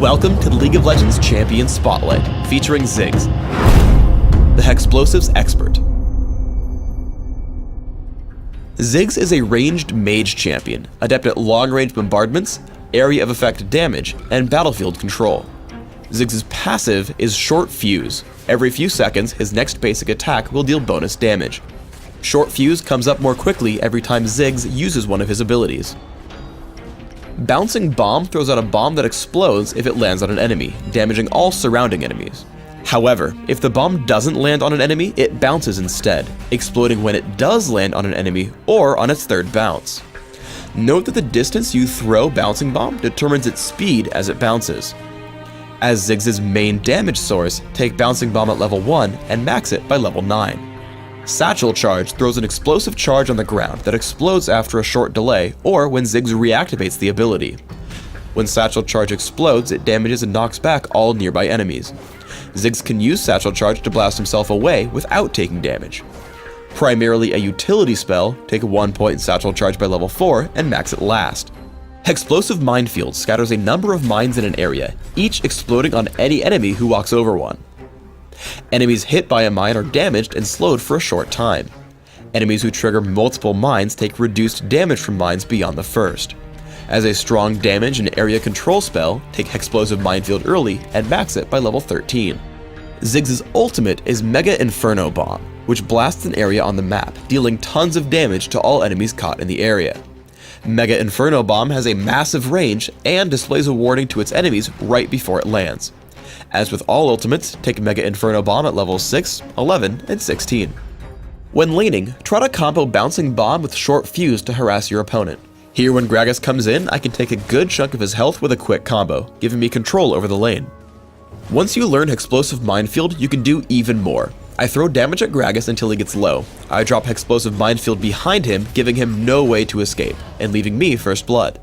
Welcome to the League of Legends Champion Spotlight, featuring Ziggs, the Hexplosives expert. Ziggs is a ranged mage champion, adept at long-range bombardments, area of effect damage, and battlefield control. Ziggs' passive is Short Fuse. Every few seconds, his next basic attack will deal bonus damage. Short Fuse comes up more quickly every time Ziggs uses one of his abilities. Bouncing Bomb throws out a bomb that explodes if it lands on an enemy, damaging all surrounding enemies. However, if the bomb doesn't land on an enemy, it bounces instead, exploding when it does land on an enemy or on its third bounce. Note that the distance you throw Bouncing Bomb determines its speed as it bounces. As Ziggs' main damage source, take Bouncing Bomb at level 1 and max it by level 9. Satchel Charge throws an explosive charge on the ground that explodes after a short delay or when Ziggs reactivates the ability. When Satchel Charge explodes, it damages and knocks back all nearby enemies. Ziggs can use Satchel Charge to blast himself away without taking damage. Primarily a utility spell, take 1 point in Satchel Charge by level 4 and max it last. Hexplosive Minefield scatters a number of mines in an area, each exploding on any enemy who walks over one. Enemies hit by a mine are damaged and slowed for a short time. Enemies who trigger multiple mines take reduced damage from mines beyond the first. As a strong damage and area control spell, take Hexplosive Minefield early and max it by level 13. Ziggs' ultimate is Mega Inferno Bomb, which blasts an area on the map, dealing tons of damage to all enemies caught in the area. Mega Inferno Bomb has a massive range and displays a warning to its enemies right before it lands. As with all ultimates, take Mega Inferno Bomb at levels 6, 11, and 16. When laning, try to combo Bouncing Bomb with Short Fuse to harass your opponent. Here when Gragas comes in, I can take a good chunk of his health with a quick combo, giving me control over the lane. Once you learn Hexplosive Minefield, you can do even more. I throw damage at Gragas until he gets low. I drop Hexplosive Minefield behind him, giving him no way to escape, and leaving me first blood.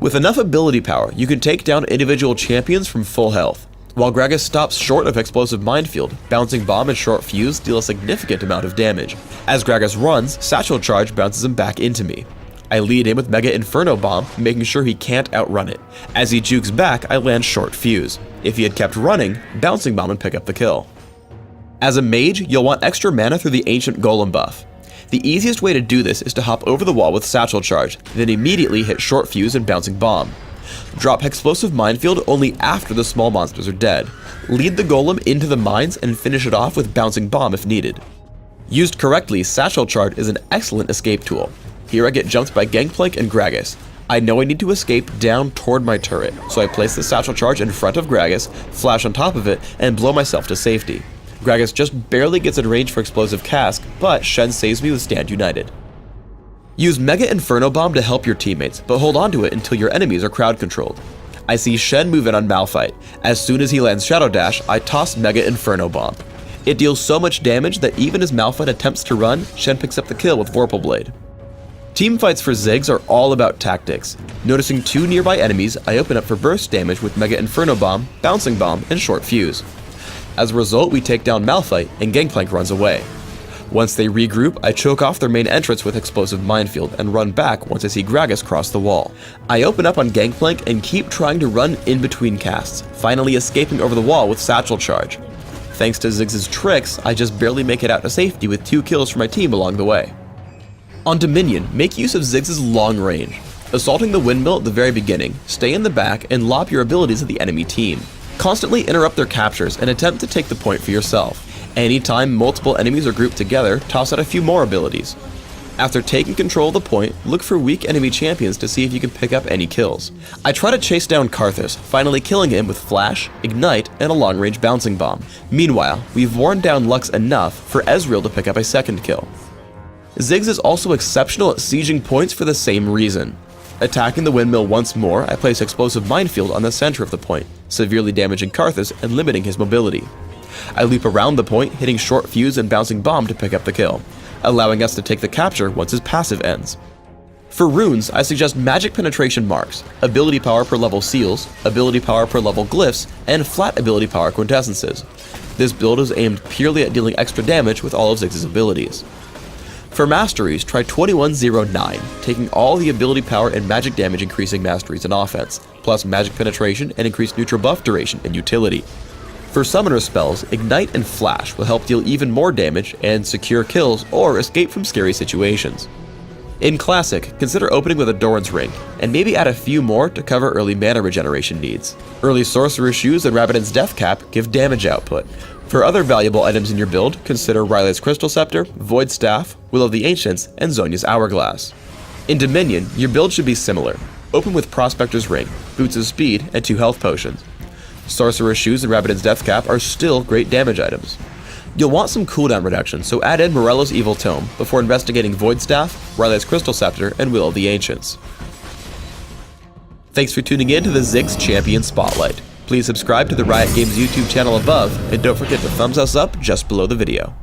With enough ability power, you can take down individual champions from full health. While Gragas stops short of Hexplosive Minefield, Bouncing Bomb and Short Fuse deal a significant amount of damage. As Gragas runs, Satchel Charge bounces him back into me. I lead in with Mega Inferno Bomb, making sure he can't outrun it. As he jukes back, I land Short Fuse. If he had kept running, Bouncing Bomb would pick up the kill. As a mage, you'll want extra mana through the Ancient Golem buff. The easiest way to do this is to hop over the wall with Satchel Charge, then immediately hit Short Fuse and Bouncing Bomb. Drop Hexplosive Minefield only after the small monsters are dead. Lead the golem into the mines and finish it off with Bouncing Bomb if needed. Used correctly, Satchel Charge is an excellent escape tool. Here I get jumped by Gangplank and Gragas. I know I need to escape down toward my turret, so I place the Satchel Charge in front of Gragas, flash on top of it, and blow myself to safety. Gragas just barely gets in range for Explosive Cask, but Shen saves me with Stand United. Use Mega Inferno Bomb to help your teammates, but hold on to it until your enemies are crowd controlled. I see Shen move in on Malphite. As soon as he lands Shadow Dash, I toss Mega Inferno Bomb. It deals so much damage that even as Malphite attempts to run, Shen picks up the kill with Vorpal Blade. Team fights for Ziggs are all about tactics. Noticing 2 nearby enemies, I open up for burst damage with Mega Inferno Bomb, Bouncing Bomb, and Short Fuse. As a result, we take down Malphite, and Gangplank runs away. Once they regroup, I choke off their main entrance with Explosive Minefield and run back once I see Gragas cross the wall. I open up on Gangplank and keep trying to run in between casts, finally escaping over the wall with Satchel Charge. Thanks to Ziggs' tricks, I just barely make it out to safety with 2 kills for my team along the way. On Dominion, make use of Ziggs' long range. Assaulting the windmill at the very beginning, stay in the back and lob your abilities at the enemy team. Constantly interrupt their captures and attempt to take the point for yourself. Anytime multiple enemies are grouped together, toss out a few more abilities. After taking control of the point, look for weak enemy champions to see if you can pick up any kills. I try to chase down Karthus, finally killing him with Flash, Ignite, and a long-range Bouncing Bomb. Meanwhile, we've worn down Lux enough for Ezreal to pick up a second kill. Ziggs is also exceptional at sieging points for the same reason. Attacking the windmill once more, I place Explosive Minefield on the center of the point, severely damaging Karthus and limiting his mobility. I leap around the point, hitting Short Fuse and Bouncing Bomb to pick up the kill, allowing us to take the capture once his passive ends. For runes, I suggest Magic Penetration Marks, Ability Power per level Seals, Ability Power per level Glyphs, and Flat Ability Power Quintessences. This build is aimed purely at dealing extra damage with all of Ziggs' abilities. For masteries, try 2109, taking all the ability power and magic damage increasing masteries in offense, plus magic penetration and increased neutral buff duration and utility. For summoner spells, Ignite and Flash will help deal even more damage and secure kills or escape from scary situations. In Classic, consider opening with a Doran's Ring, and maybe add a few more to cover early mana regeneration needs. Early Sorcerer's Shoes and Rabbidan's Death Cap give damage output. For other valuable items in your build, consider Riley's Crystal Scepter, Void Staff, Will of the Ancients, and Zhonya's Hourglass. In Dominion, your build should be similar. Open with Prospector's Ring, Boots of Speed, and 2 health potions. Sorcerer's Shoes and Rabbidan's Death Cap are still great damage items. You'll want some cooldown reduction, so add in Morello's Evil Tome before investigating Void Staff, Riley's Crystal Scepter, and Will of the Ancients. Thanks for tuning in to the Ziggs Champion Spotlight. Please subscribe to the Riot Games YouTube channel above, and don't forget to thumbs us up just below the video.